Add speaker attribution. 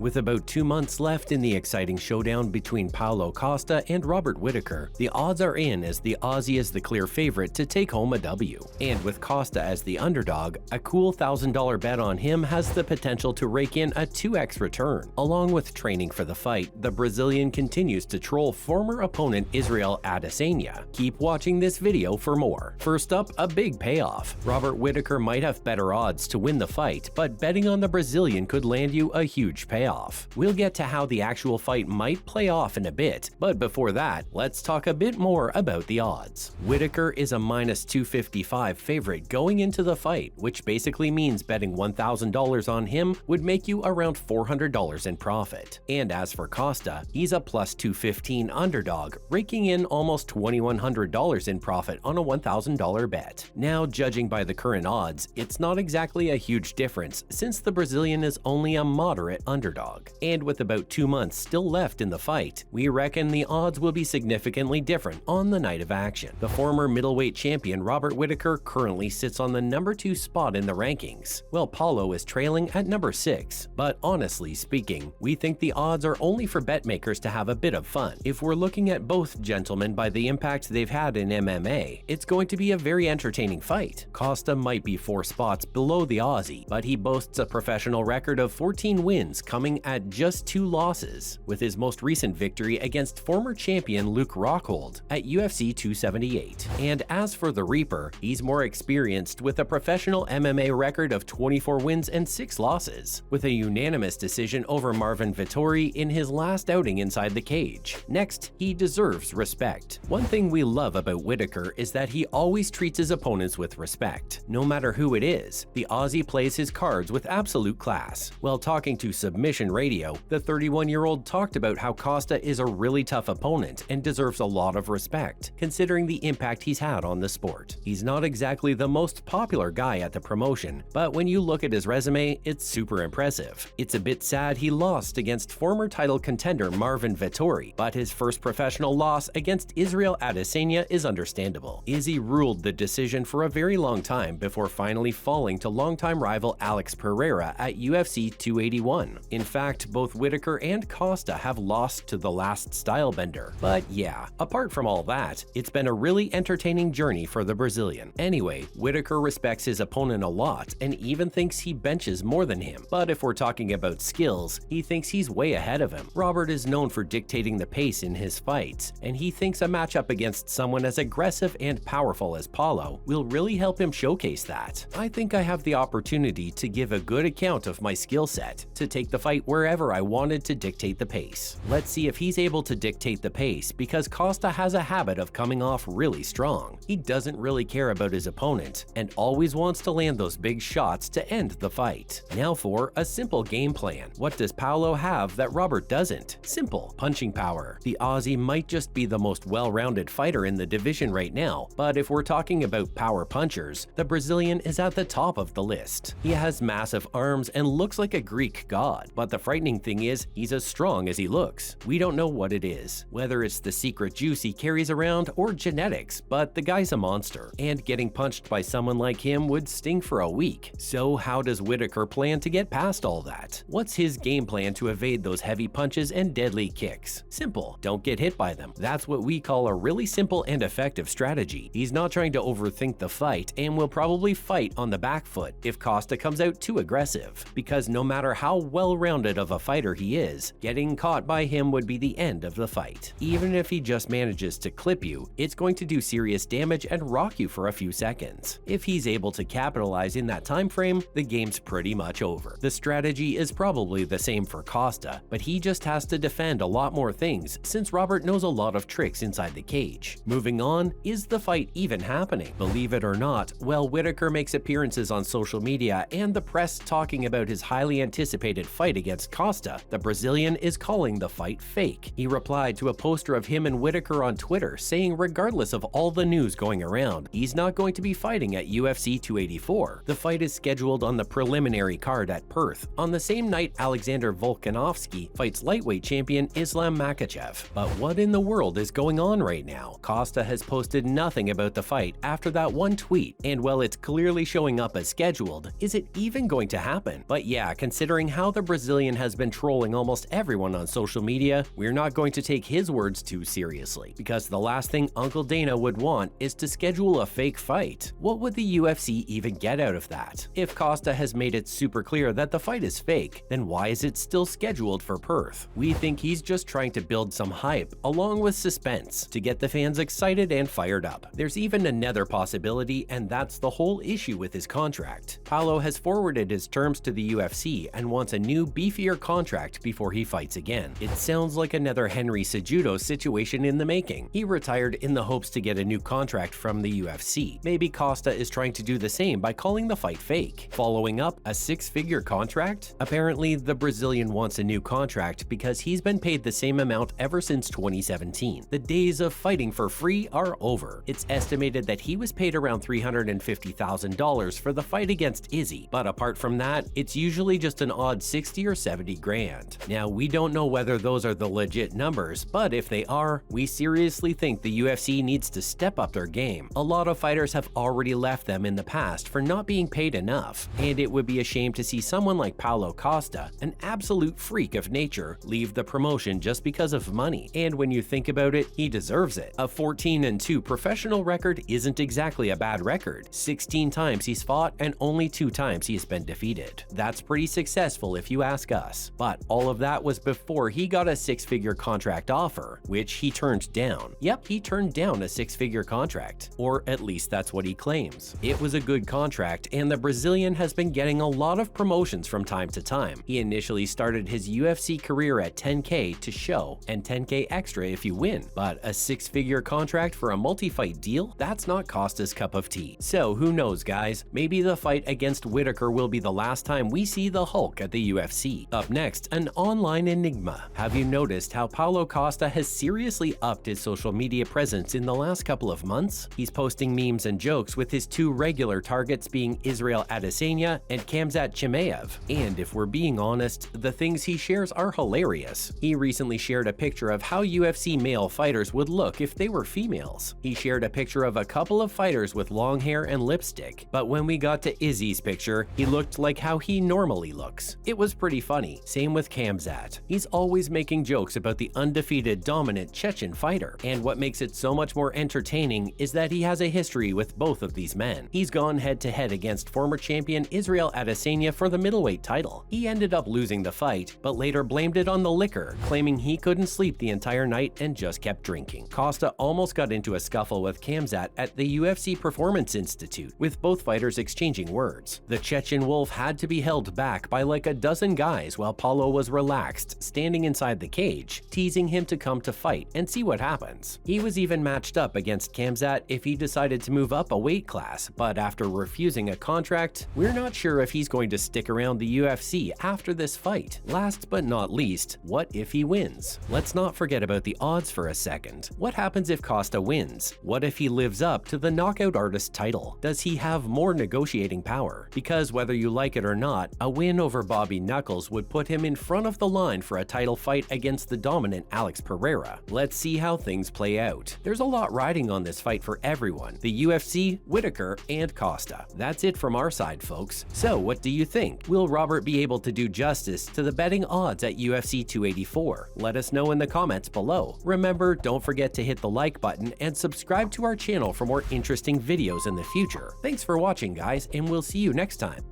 Speaker 1: With about 2 months left in the exciting showdown between Paulo Costa and Robert Whittaker, the odds are in as the Aussie is the clear favorite to take home a W. And with Costa as the underdog, a cool $1,000 bet on him has the potential to rake in a 2x return. Along with training for the fight, the Brazilian continues to troll former opponent Israel Adesanya. Keep watching this video for more. First up, a big payoff. Robert Whittaker might have better odds to win the fight, but betting on the Brazilian could land you a huge payoff. We'll get to how the actual fight might play off in a bit, but before that, let's talk a bit more about the odds. Whittaker is a minus 255 favorite going into the fight, which basically means betting $1,000 on him would make you around $400 in profit. And as for Costa, he's a plus 215 underdog, raking in almost $2,100 in profit on a $1,000 bet. Now, judging by the current odds, it's not exactly a huge difference since the Brazilian is only a moderate underdog. And with about 2 months still left in the fight, we reckon the odds will be significantly different on the night of action. The former middleweight champion Robert Whittaker currently sits on the number 2 spot in the rankings, while Paulo is trailing at number 6. But honestly speaking, we think the odds are only for betmakers to have a bit of fun. If we're looking at both gentlemen by the impact they've had in MMA, it's going to be a very entertaining fight. Costa might be 4 spots below the Aussie, but he boasts a professional record of 14 wins coming at just 2 losses, with his most recent victory against former champion Luke Rockhold at UFC 278. And as for the Reaper, he's more experienced with a professional MMA record of 24 wins and 6 losses, with a unanimous decision over Marvin Vettori in his last outing inside the cage. Next, he deserves respect. One thing we love about Whittaker is that he always treats his opponents with respect. No matter who it is, the Aussie plays his cards with absolute class. While talking to Submission Radio, the 31-year-old talked about how Costa is a really tough opponent and deserves a lot of respect, considering the impact he's had on the sport. He's not exactly the most popular guy at the promotion, but when you look at his resume, it's super impressive. It's a bit sad he lost against former title contender Marvin Vettori, but his first professional loss against Israel Adesanya is understandable. Izzy ruled the decision for a very long time before finally falling to longtime rival Alex Pereira at UFC 281. In fact, both Whittaker and Costa have lost to the last stylebender. But yeah, apart from all that, it's been a really entertaining journey for the Brazilian. Anyway, Whittaker respects his opponent a lot and even thinks he benches more than him. But if we're talking about skills, he thinks he's way ahead of him. Robert is known for dictating the pace in his fights, and he thinks a matchup against someone as aggressive and powerful as Paulo will really help him showcase that. I think I have the opportunity to give a good account of my skill set, to take the fight wherever I wanted to dictate the pace. Let's see if he's able to dictate the pace, because Costa has a habit of coming off really strong. He doesn't really care about his opponent and always wants to land those big shots to end the fight. Now for a simple game plan. What does Paulo have that Robert doesn't? Simple: punching power. The Aussie might just be the most well-rounded fighter in the division right now, but if we're talking about power punchers, the Brazilian is at the top of the list. He has massive arms and looks like a Greek god, but the frightening thing is he's as strong as he looks. We don't know what it is, whether it's the secret juice he carries around or genetics, but the guy's a monster, and getting punched by someone like him would sting for a week. So how does Whittaker plan to get past all that? What's his game plan to evade those heavy punches and deadly kicks? Simple: don't get hit by them. That's what we call a really simple and effective strategy. He's not trying to overthink the fight and will probably fight on the back foot if Costa comes out too aggressive, because no matter how well-rounded of a fighter he is, getting caught by him would be the end of the fight. Even if he just manages to clip you, it's going to do serious damage and rock you for a few seconds. If he's able to capitalize in that time frame, the game's pretty much over. The strategy is probably the same for Costa, but he just has to defend a lot more things since Robert knows a lot of tricks inside the cage. Moving on, is the fight even happening? Believe it or not, while Whittaker makes appearances on social media and the press talking about his highly anticipated fight against Costa, the Brazilian is calling the fight fake. He replied to a poster of him and Whittaker on Twitter saying regardless of all the news going around, he's not going to be fighting at UFC 284. The fight is scheduled on the preliminary card at Perth on the same night Alexander Volkanovski fights lightweight champion Islam Makhachev. But what in the world is going on right now? Costa has posted nothing about the fight after that one tweet, and while it's clearly showing up as scheduled, is it even going to happen? But yeah, considering how the Brazilian Brazilian has been trolling almost everyone on social media, we're not going to take his words too seriously, because the last thing Uncle Dana would want is to schedule a fake fight. What would the UFC even get out of that? If Costa has made it super clear that the fight is fake, then why is it still scheduled for Perth? We think he's just trying to build some hype, along with suspense, to get the fans excited and fired up. There's even another possibility, and that's the whole issue with his contract. Paulo has forwarded his terms to the UFC and wants a new, beefier contract before he fights again. It sounds like another Henry Cejudo situation in the making. He retired in the hopes to get a new contract from the UFC. Maybe Costa is trying to do the same by calling the fight fake. Following up, a six-figure contract? Apparently, the Brazilian wants a new contract because he's been paid the same amount ever since 2017. The days of fighting for free are over. It's estimated that he was paid around $350,000 for the fight against Izzy, but apart from that, it's usually just an odd 60 or 70 grand. Now, we don't know whether those are the legit numbers, but if they are, we seriously think the UFC needs to step up their game. A lot of fighters have already left them in the past for not being paid enough, and it would be a shame to see someone like Paulo Costa, an absolute freak of nature, leave the promotion just because of money. And when you think about it, he deserves it. A 14-2 professional record isn't exactly a bad record. 16 times he's fought and only 2 times he's been defeated. That's pretty successful if you ask us. But all of that was before he got a six-figure contract offer, which he turned down. Yep, he turned down a six-figure contract. Or at least that's what he claims. It was a good contract, and the Brazilian has been getting a lot of promotions from time to time. He initially started his UFC career at 10K to show, and 10K extra if you win. But a six-figure contract for a multi-fight deal? That's not Costa's cup of tea. So who knows, guys? Maybe the fight against Whittaker will be the last time we see the Hulk at the UFC. Up next, an online enigma. Have you noticed how Paulo Costa has seriously upped his social media presence in the last couple of months? He's posting memes and jokes with his 2 regular targets being Israel Adesanya and Khamzat Chimaev. And if we're being honest, the things he shares are hilarious. He recently shared a picture of how UFC male fighters would look if they were females. He shared a picture of a couple of fighters with long hair and lipstick, but when we got to Izzy's picture, he looked like how he normally looks. It was pretty funny. Same with Khamzat. He's always making jokes about the undefeated, dominant Chechen fighter, and what makes it so much more entertaining is that he has a history with both of these men. He's gone head-to-head against former champion Israel Adesanya for the middleweight title. He ended up losing the fight, but later blamed it on the liquor, claiming he couldn't sleep the entire night and just kept drinking. Costa almost got into a scuffle with Khamzat at the UFC Performance Institute, with both fighters exchanging words. The Chechen Wolf had to be held back by like a dozen guys while Paulo was relaxed, standing inside the cage, teasing him to come to fight and see what happens. He was even matched up against Khamzat if he decided to move up a weight class, but after refusing a contract, we're not sure if he's going to stick around the UFC after this fight. Last but not least, what if he wins? Let's not forget about the odds for a second. What happens if Costa wins? What if he lives up to the knockout artist title? Does he have more negotiating power? Because whether you like it or not, a win over Bobby Knuckles would put him in front of the line for a title fight against the dominant Alex Pereira. Let's see how things play out. There's a lot riding on this fight for everyone: the UFC, Whittaker, and Costa. That's it from our side, folks. So what do you think? Will Robert be able to do justice to the betting odds at UFC 284? Let us know in the comments below. Remember, don't forget to hit the like button and subscribe to our channel for more interesting videos in the future. Thanks for watching, guys, and we'll see you next time.